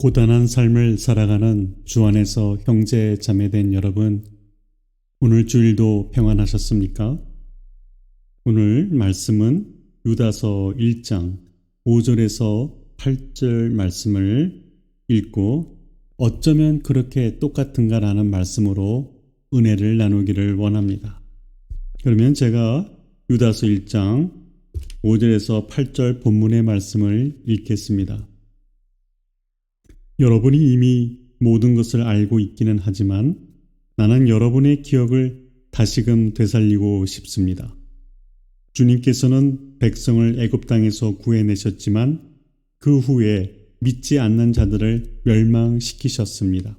고단한 삶을 살아가는 주 안에서 형제 자매된 여러분, 오늘 주일도 평안하셨습니까? 오늘 말씀은 유다서 1장 5절에서 8절 말씀을 읽고 어쩌면 그렇게 똑같은가라는 말씀으로 은혜를 나누기를 원합니다. 그러면 제가 유다서 1장 5절에서 8절 본문의 말씀을 읽겠습니다. 여러분이 이미 모든 것을 알고 있기는 하지만 나는 여러분의 기억을 다시금 되살리고 싶습니다. 주님께서는 백성을 애굽 땅에서 구해내셨지만 그 후에 믿지 않는 자들을 멸망시키셨습니다.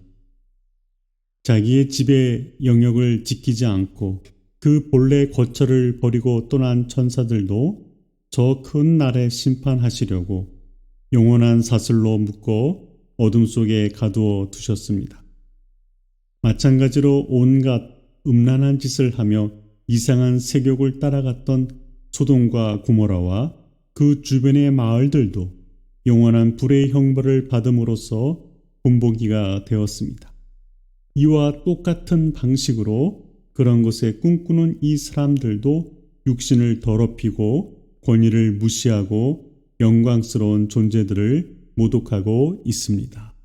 자기의 지배 영역을 지키지 않고 그 본래 거처를 버리고 떠난 천사들도 저 큰 날에 심판하시려고 영원한 사슬로 묶어 어둠 속에 가두어 두셨습니다. 마찬가지로 온갖 음란한 짓을 하며 이상한 세욕을 따라갔던 소돔과 고모라와 그 주변의 마을들도 영원한 불의 형벌을 받음으로써 본보기가 되었습니다. 이와 똑같은 방식으로 그런 것에 꿈꾸는 이 사람들도 육신을 더럽히고 권위를 무시하고 영광스러운 존재들을 모독하고 있습니다.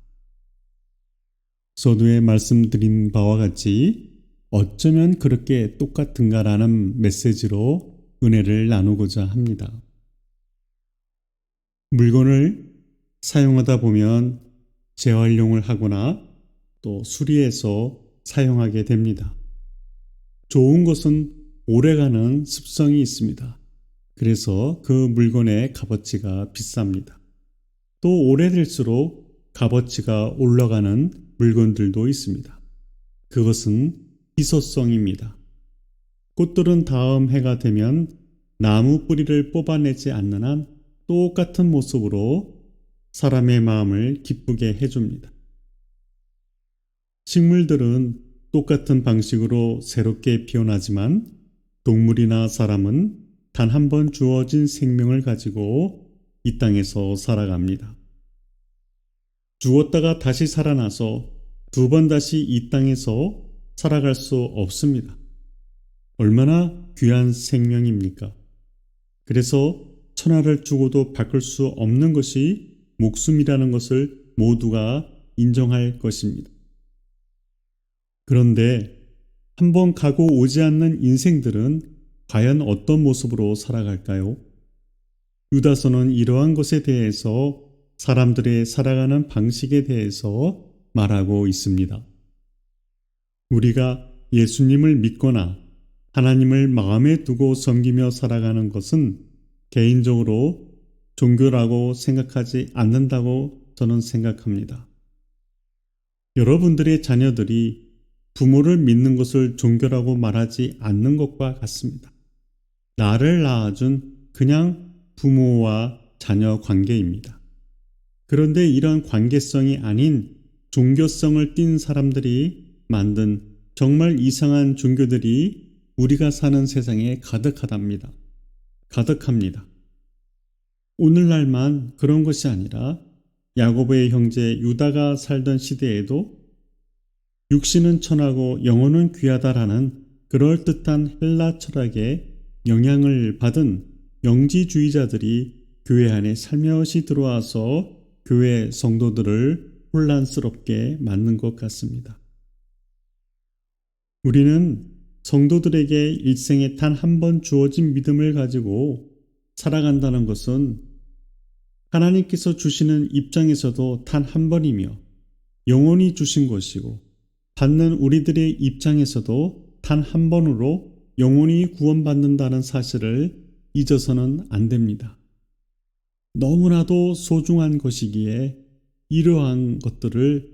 서두에 말씀드린 바와 같이 어쩌면 그렇게 똑같은가라는 메시지로 은혜를 나누고자 합니다. 물건을 사용하다 보면 재활용을 하거나 또 수리해서 사용하게 됩니다. 좋은 것은 오래가는 습성이 있습니다. 그래서 그 물건의 값어치가 비쌉니다. 또 오래될수록 값어치가 올라가는 물건들도 있습니다. 그것은 희소성입니다. 꽃들은 다음 해가 되면 나무 뿌리를 뽑아내지 않는 한 똑같은 모습으로 사람의 마음을 기쁘게 해줍니다. 식물들은 똑같은 방식으로 새롭게 피어나지만 동물이나 사람은 단 한 번 주어진 생명을 가지고 이 땅에서 살아갑니다. 죽었다가 다시 살아나서 두 번 다시 이 땅에서 살아갈 수 없습니다. 얼마나 귀한 생명입니까? 그래서 천하를 주고도 바꿀 수 없는 것이 목숨이라는 것을 모두가 인정할 것입니다. 그런데 한번 가고 오지 않는 인생들은 과연 어떤 모습으로 살아갈까요? 유다서는 이러한 것에 대해서 사람들의 살아가는 방식에 대해서 말하고 있습니다. 우리가 예수님을 믿거나 하나님을 마음에 두고 섬기며 살아가는 것은 개인적으로 종교라고 생각하지 않는다고 저는 생각합니다. 여러분들의 자녀들이 부모를 믿는 것을 종교라고 말하지 않는 것과 같습니다. 나를 낳아준 그냥 부모와 자녀 관계입니다. 그런데 이러한 관계성이 아닌 종교성을 띈 사람들이 만든 정말 이상한 종교들이 우리가 사는 세상에 가득합니다. 오늘날만 그런 것이 아니라 야고보의 형제 유다가 살던 시대에도 육신은 천하고 영혼은 귀하다라는 그럴듯한 헬라 철학에 영향을 받은 영지주의자들이 교회 안에 살며시 들어와서 교회 성도들을 혼란스럽게 만든 것 같습니다. 우리는 성도들에게 일생에 단 한 번 주어진 믿음을 가지고 살아간다는 것은 하나님께서 주시는 입장에서도 단 한 번이며 영원히 주신 것이고 받는 우리들의 입장에서도 단 한 번으로 영원히 구원받는다는 사실을 잊어서는 안 됩니다. 너무나도 소중한 것이기에 이러한 것들을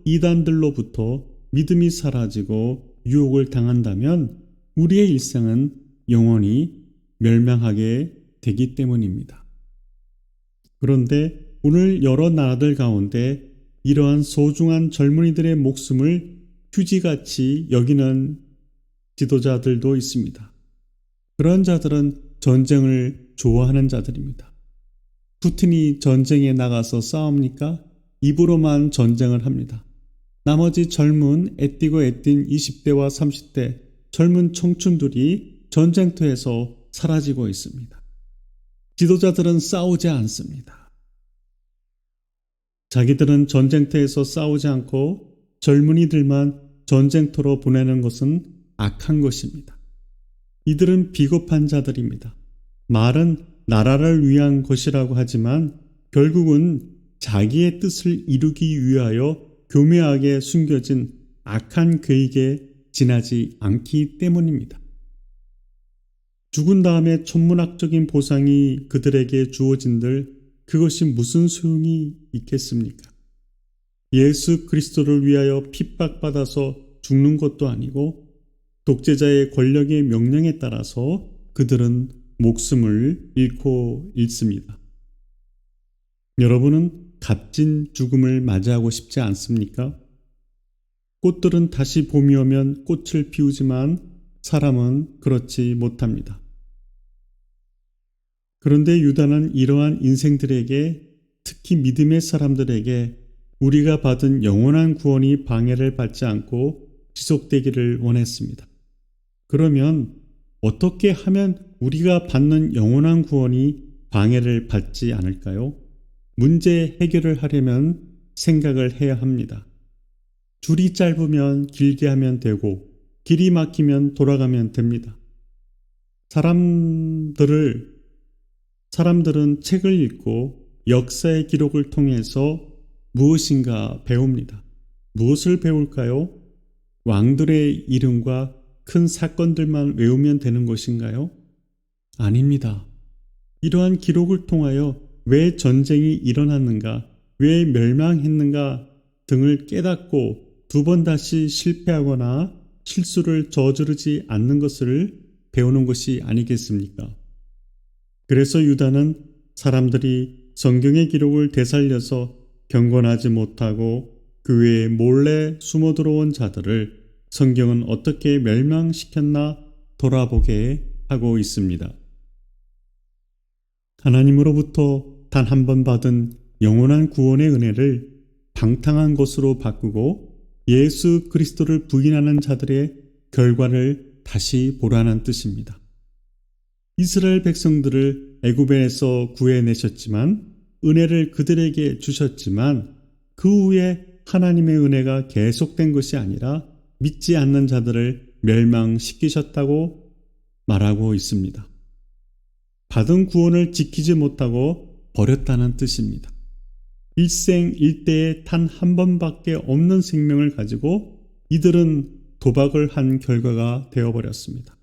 이단들로부터 믿음이 사라지고 유혹을 당한다면 우리의 일생은 영원히 멸망하게 되기 때문입니다. 그런데 오늘 여러 나라들 가운데 이러한 소중한 젊은이들의 목숨을 휴지같이 여기는 지도자들도 있습니다. 그런 자들은 전쟁을 좋아하는 자들입니다. 푸틴이 전쟁에 나가서 싸웁니까? 입으로만 전쟁을 합니다. 나머지 젊은 애띠고 애띤 20대와 30대 젊은 청춘들이 전쟁터에서 사라지고 있습니다. 지도자들은 싸우지 않습니다. 자기들은 전쟁터에서 싸우지 않고 젊은이들만 전쟁터로 보내는 것은 악한 것입니다. 이들은 비겁한 자들입니다. 말은 나라를 위한 것이라고 하지만 결국은 자기의 뜻을 이루기 위하여 교묘하게 숨겨진 악한 계획에 지나지 않기 때문입니다. 죽은 다음에 천문학적인 보상이 그들에게 주어진들 그것이 무슨 소용이 있겠습니까? 예수 그리스도를 위하여 핍박받아서 죽는 것도 아니고 독재자의 권력의 명령에 따라서 그들은 목숨을 잃고 있습니다. 여러분은 값진 죽음을 맞이하고 싶지 않습니까? 꽃들은 다시 봄이 오면 꽃을 피우지만 사람은 그렇지 못합니다. 그런데 유다는 이러한 인생들에게, 특히 믿음의 사람들에게 우리가 받은 영원한 구원이 방해를 받지 않고 지속되기를 원했습니다. 그러면 어떻게 하면 우리가 받는 영원한 구원이 방해를 받지 않을까요? 문제 해결을 하려면 생각을 해야 합니다. 줄이 짧으면 길게 하면 되고 길이 막히면 돌아가면 됩니다. 사람들은 책을 읽고 역사의 기록을 통해서 무엇인가 배웁니다. 무엇을 배울까요? 왕들의 이름과 큰 사건들만 외우면 되는 것인가요? 아닙니다. 이러한 기록을 통하여 왜 전쟁이 일어났는가, 왜 멸망했는가 등을 깨닫고 두 번 다시 실패하거나 실수를 저지르지 않는 것을 배우는 것이 아니겠습니까? 그래서 유다는 사람들이 성경의 기록을 되살려서 경건하지 못하고 교회에 몰래 숨어 들어온 자들을 성경은 어떻게 멸망시켰나 돌아보게 하고 있습니다. 하나님으로부터 단 한 번 받은 영원한 구원의 은혜를 방탕한 것으로 바꾸고 예수 그리스도를 부인하는 자들의 결과를 다시 보라는 뜻입니다. 이스라엘 백성들을 애굽에서 구해내셨지만 은혜를 그들에게 주셨지만 그 후에 하나님의 은혜가 계속된 것이 아니라 믿지 않는 자들을 멸망시키셨다고 말하고 있습니다. 받은 구원을 지키지 못하고 버렸다는 뜻입니다. 일생일대에 단 한 번밖에 없는 생명을 가지고 이들은 도박을 한 결과가 되어버렸습니다.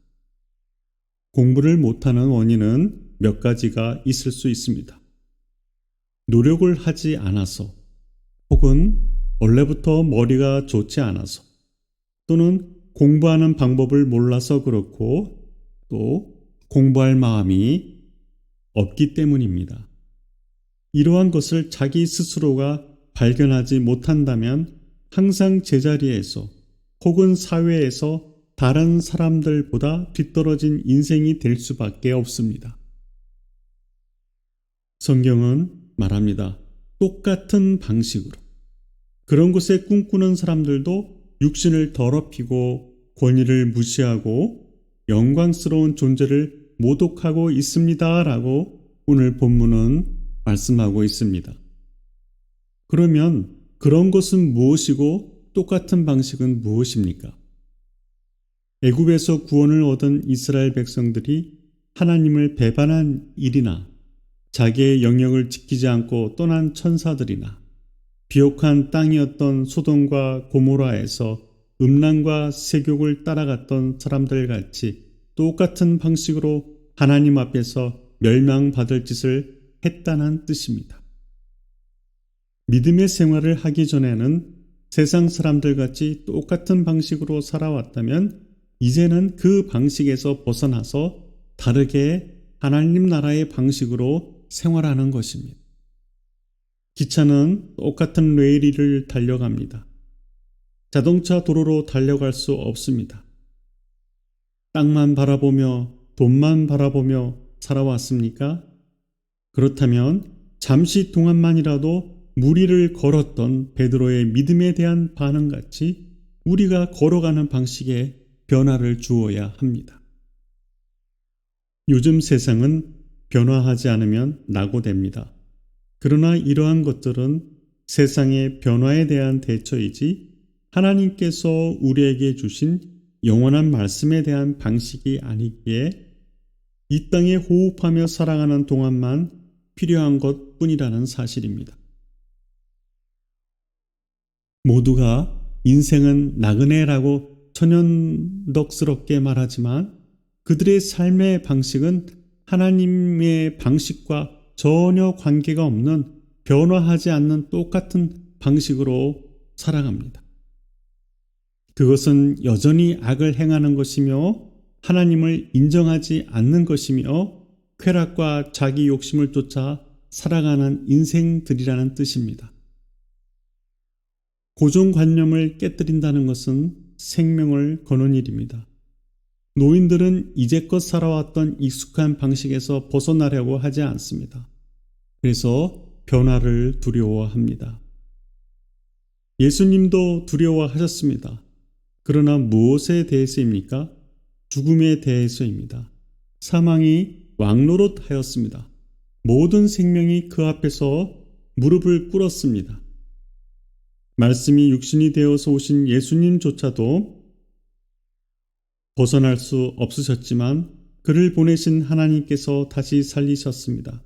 공부를 못하는 원인은 몇 가지가 있을 수 있습니다. 노력을 하지 않아서, 혹은 원래부터 머리가 좋지 않아서, 또는 공부하는 방법을 몰라서 그렇고, 또 공부할 마음이 없기 때문입니다. 이러한 것을 자기 스스로가 발견하지 못한다면 항상 제자리에서 혹은 사회에서 다른 사람들보다 뒤떨어진 인생이 될 수밖에 없습니다. 성경은 말합니다. 똑같은 방식으로. 그런 것에 꿈꾸는 사람들도 육신을 더럽히고 권위를 무시하고 영광스러운 존재를 모독하고 있습니다. 라고 오늘 본문은 말씀하고 있습니다. 그러면 그런 것은 무엇이고 똑같은 방식은 무엇입니까? 애굽에서 구원을 얻은 이스라엘 백성들이 하나님을 배반한 일이나 자기의 영역을 지키지 않고 떠난 천사들이나 비옥한 땅이었던 소돔과 고모라에서 음란과 세욕을 따라갔던 사람들 같이 똑같은 방식으로 하나님 앞에서 멸망받을 짓을 했다는 뜻입니다. 믿음의 생활을 하기 전에는 세상 사람들 같이 똑같은 방식으로 살아왔다면 이제는 그 방식에서 벗어나서 다르게 하나님 나라의 방식으로 생활하는 것입니다. 기차는 똑같은 레일 위를 달려갑니다. 자동차 도로로 달려갈 수 없습니다. 땅만 바라보며 돈만 바라보며 살아왔습니까? 그렇다면 잠시 동안만이라도 무리를 걸었던 베드로의 믿음에 대한 반응같이 우리가 걸어가는 방식에 변화를 주어야 합니다. 요즘 세상은 변화하지 않으면 낙오됩니다. 그러나 이러한 것들은 세상의 변화에 대한 대처이지 하나님께서 우리에게 주신 영원한 말씀에 대한 방식이 아니기에 이 땅에 호흡하며 살아가는 동안만 필요한 것뿐이라는 사실입니다. 모두가 인생은 나그네라고 천연덕스럽게 말하지만 그들의 삶의 방식은 하나님의 방식과 전혀 관계가 없는 변화하지 않는 똑같은 방식으로 살아갑니다. 그것은 여전히 악을 행하는 것이며 하나님을 인정하지 않는 것이며 쾌락과 자기 욕심을 쫓아 살아가는 인생들이라는 뜻입니다. 고정관념을 깨뜨린다는 것은 생명을 거는 일입니다. 노인들은 이제껏 살아왔던 익숙한 방식에서 벗어나려고 하지 않습니다. 그래서 변화를 두려워합니다. 예수님도 두려워하셨습니다. 그러나 무엇에 대해서입니까? 죽음에 대해서입니다. 사망이 왕노릇하였습니다. 모든 생명이 그 앞에서 무릎을 꿇었습니다. 말씀이 육신이 되어서 오신 예수님조차도 벗어날 수 없으셨지만 그를 보내신 하나님께서 다시 살리셨습니다.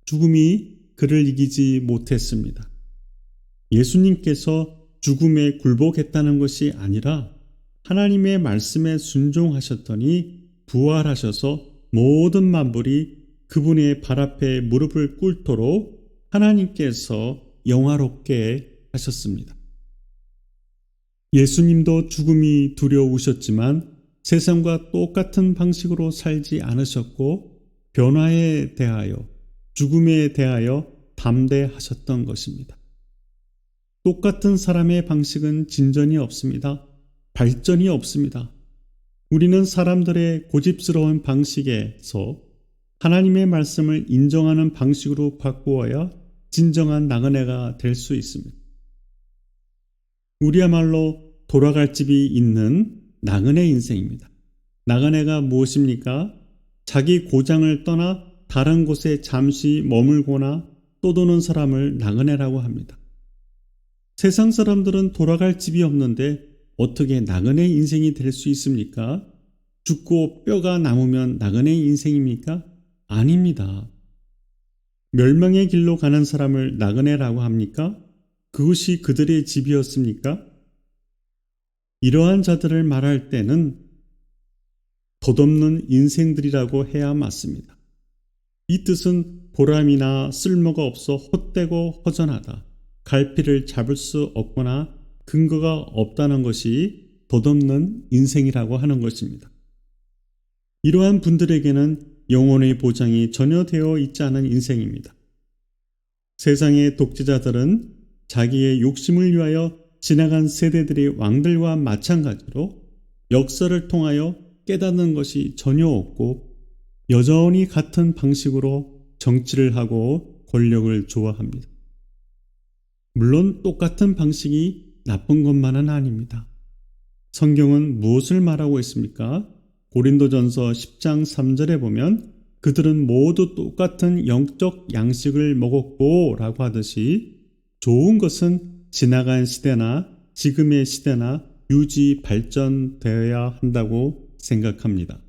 죽음이 그를 이기지 못했습니다. 예수님께서 죽음에 굴복했다는 것이 아니라 하나님의 말씀에 순종하셨더니 부활하셔서 모든 만물이 그분의 발 앞에 무릎을 꿇도록 하나님께서 영화롭게 하셨습니다. 예수님도 죽음이 두려우셨지만 세상과 똑같은 방식으로 살지 않으셨고 변화에 대하여 죽음에 대하여 담대하셨던 것입니다. 똑같은 사람의 방식은 진전이 없습니다. 발전이 없습니다. 우리는 사람들의 고집스러운 방식에서 하나님의 말씀을 인정하는 방식으로 바꾸어야 진정한 나그네가 될 수 있습니다. 우리야말로 돌아갈 집이 있는 나그네 인생입니다. 나그네가 무엇입니까? 자기 고장을 떠나 다른 곳에 잠시 머물거나 떠도는 사람을 나그네라고 합니다. 세상 사람들은 돌아갈 집이 없는데 어떻게 나그네 인생이 될 수 있습니까? 죽고 뼈가 남으면 나그네 인생입니까? 아닙니다. 멸망의 길로 가는 사람을 나그네라고 합니까? 그것이 그들의 집이었습니까? 이러한 자들을 말할 때는 덧없는 인생들이라고 해야 맞습니다. 이 뜻은 보람이나 쓸모가 없어 헛되고 허전하다, 갈피를 잡을 수 없거나 근거가 없다는 것이 덧없는 인생이라고 하는 것입니다. 이러한 분들에게는 영혼의 보장이 전혀 되어 있지 않은 인생입니다. 세상의 독재자들은 자기의 욕심을 위하여 지나간 세대들의 왕들과 마찬가지로 역사를 통하여 깨닫는 것이 전혀 없고 여전히 같은 방식으로 정치를 하고 권력을 좋아합니다. 물론 똑같은 방식이 나쁜 것만은 아닙니다. 성경은 무엇을 말하고 있습니까? 고린도전서 10장 3절에 보면 그들은 모두 똑같은 영적 양식을 먹었고 라고 하듯이 좋은 것은 지나간 시대나 지금의 시대나 유지 발전되어야 한다고 생각합니다.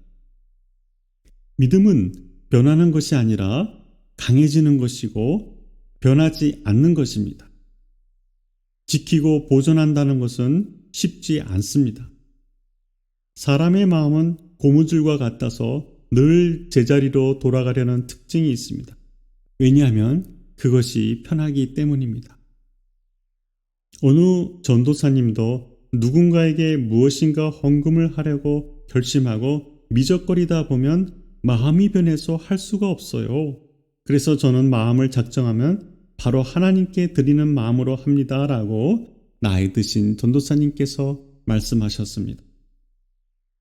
믿음은 변하는 것이 아니라 강해지는 것이고 변하지 않는 것입니다. 지키고 보존한다는 것은 쉽지 않습니다. 사람의 마음은 고무줄과 같아서 늘 제자리로 돌아가려는 특징이 있습니다. 왜냐하면 그것이 편하기 때문입니다. 어느 전도사님도 누군가에게 무엇인가 헌금을 하려고 결심하고 미적거리다 보면 마음이 변해서 할 수가 없어요. 그래서 저는 마음을 작정하면 바로 하나님께 드리는 마음으로 합니다 라고 나이 드신 전도사님께서 말씀하셨습니다.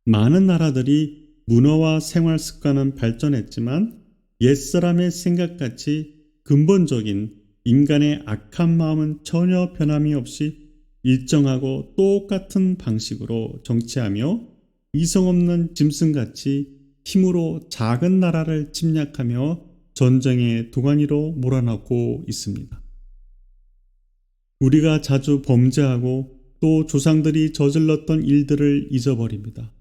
많은 나라들이 문화와 생활 습관은 발전했지만 옛사람의 생각같이 근본적인 인간의 악한 마음은 전혀 변함이 없이 일정하고 똑같은 방식으로 정치하며 이성 없는 짐승같이 힘으로 작은 나라를 침략하며 전쟁의 도가니로 몰아넣고 있습니다. 우리가 자주 범죄하고 또 조상들이 저질렀던 일들을 잊어버립니다.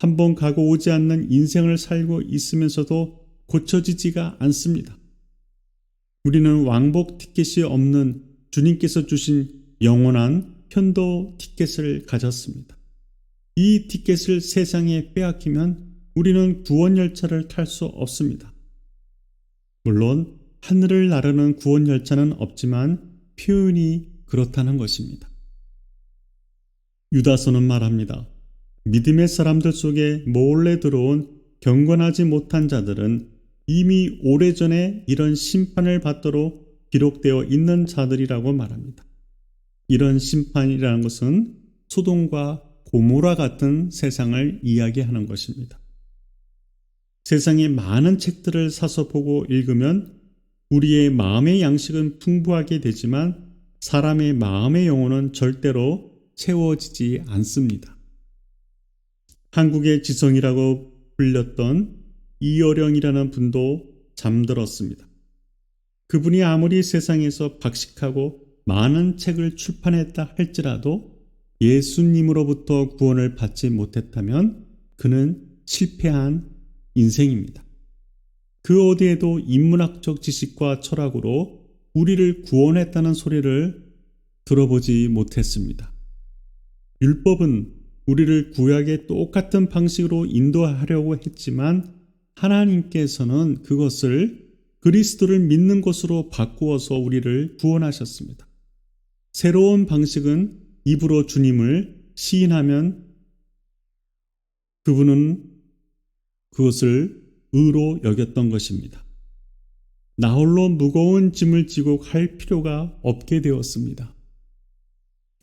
한번 가고 오지 않는 인생을 살고 있으면서도 고쳐지지가 않습니다. 우리는 왕복 티켓이 없는 주님께서 주신 영원한 편도 티켓을 가졌습니다. 이 티켓을 세상에 빼앗기면 우리는 구원열차를 탈 수 없습니다. 물론 하늘을 나르는 구원열차는 없지만 표현이 그렇다는 것입니다. 유다서는 말합니다. 믿음의 사람들 속에 몰래 들어온 경건하지 못한 자들은 이미 오래전에 이런 심판을 받도록 기록되어 있는 자들이라고 말합니다. 이런 심판이라는 것은 소돔과 고모라 같은 세상을 이야기하는 것입니다. 세상에 많은 책들을 사서 보고 읽으면 우리의 마음의 양식은 풍부하게 되지만 사람의 마음의 영혼은 절대로 채워지지 않습니다. 한국의 지성이라고 불렸던 이어령이라는 분도 잠들었습니다. 그분이 아무리 세상에서 박식하고 많은 책을 출판했다 할지라도 예수님으로부터 구원을 받지 못했다면 그는 실패한 인생입니다. 그 어디에도 인문학적 지식과 철학으로 우리를 구원했다는 소리를 들어보지 못했습니다. 율법은 우리를 구약의 똑같은 방식으로 인도하려고 했지만 하나님께서는 그것을 그리스도를 믿는 것으로 바꾸어서 우리를 구원하셨습니다. 새로운 방식은 입으로 주님을 시인하면 그분은 그것을 의로 여겼던 것입니다. 나 홀로 무거운 짐을 지고 갈 필요가 없게 되었습니다.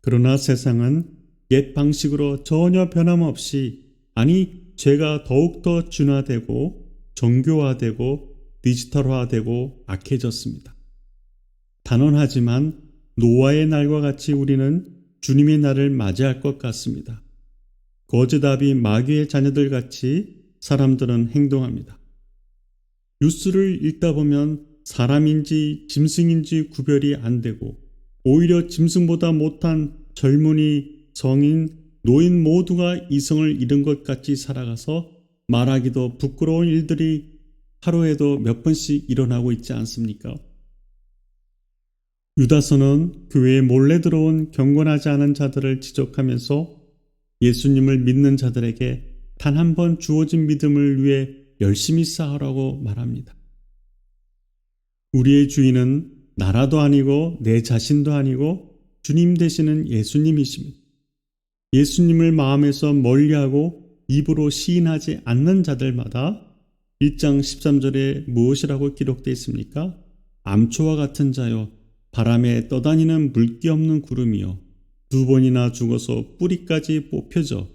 그러나 세상은 옛 방식으로 전혀 변함없이, 아니 죄가 더욱더 진화되고 정교화되고 디지털화되고 악해졌습니다. 단언하지만 노아의 날과 같이 우리는 주님의 날을 맞이할 것 같습니다. 거짓아비 마귀의 자녀들 같이 사람들은 행동합니다. 뉴스를 읽다 보면 사람인지 짐승인지 구별이 안 되고 오히려 짐승보다 못한 젊은이, 성인, 노인 모두가 이성을 잃은 것 같이 살아가서 말하기도 부끄러운 일들이 하루에도 몇 번씩 일어나고 있지 않습니까? 유다서는 교회에 몰래 들어온 경건하지 않은 자들을 지적하면서 예수님을 믿는 자들에게 단 한 번 주어진 믿음을 위해 열심히 싸우라고 말합니다. 우리의 주인은 나라도 아니고 내 자신도 아니고 주님 되시는 예수님이십니다. 예수님을 마음에서 멀리하고 입으로 시인하지 않는 자들마다 1장 13절에 무엇이라고 기록되어 있습니까? 암초와 같은 자여, 바람에 떠다니는 물기 없는 구름이여, 2번이나 죽어서 뿌리까지 뽑혀져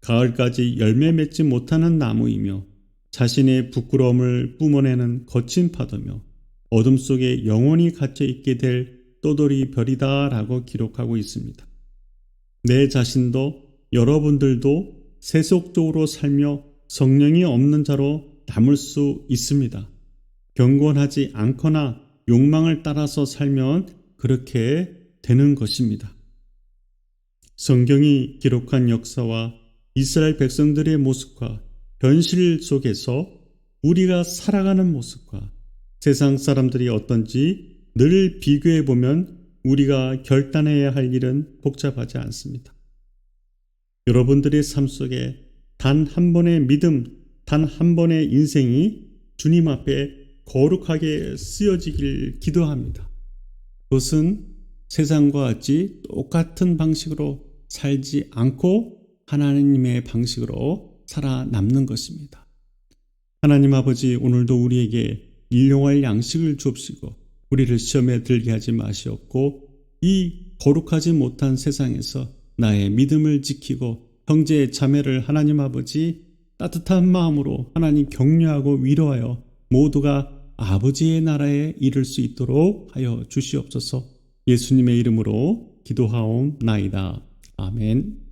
가을까지 열매 맺지 못하는 나무이며, 자신의 부끄러움을 뿜어내는 거친 파도며, 어둠 속에 영원히 갇혀 있게 될 떠돌이 별이다 라고 기록하고 있습니다. 내 자신도 여러분들도 세속적으로 살며 성령이 없는 자로 남을 수 있습니다. 경건하지 않거나 욕망을 따라서 살면 그렇게 되는 것입니다. 성경이 기록한 역사와 이스라엘 백성들의 모습과 현실 속에서 우리가 살아가는 모습과 세상 사람들이 어떤지 늘 비교해 보면 우리가 결단해야 할 일은 복잡하지 않습니다. 여러분들의 삶 속에 단 한 번의 믿음, 단 한 번의 인생이 주님 앞에 거룩하게 쓰여지길 기도합니다. 그것은 세상과 같이 똑같은 방식으로 살지 않고 하나님의 방식으로 살아남는 것입니다. 하나님 아버지, 오늘도 우리에게 일용할 양식을 주옵시고 우리를 시험에 들게 하지 마시옵고 이 거룩하지 못한 세상에서 나의 믿음을 지키고 형제 자매를 하나님 아버지 따뜻한 마음으로 하나님 격려하고 위로하여 모두가 아버지의 나라에 이를 수 있도록 하여 주시옵소서. 예수님의 이름으로 기도하옵나이다. 아멘.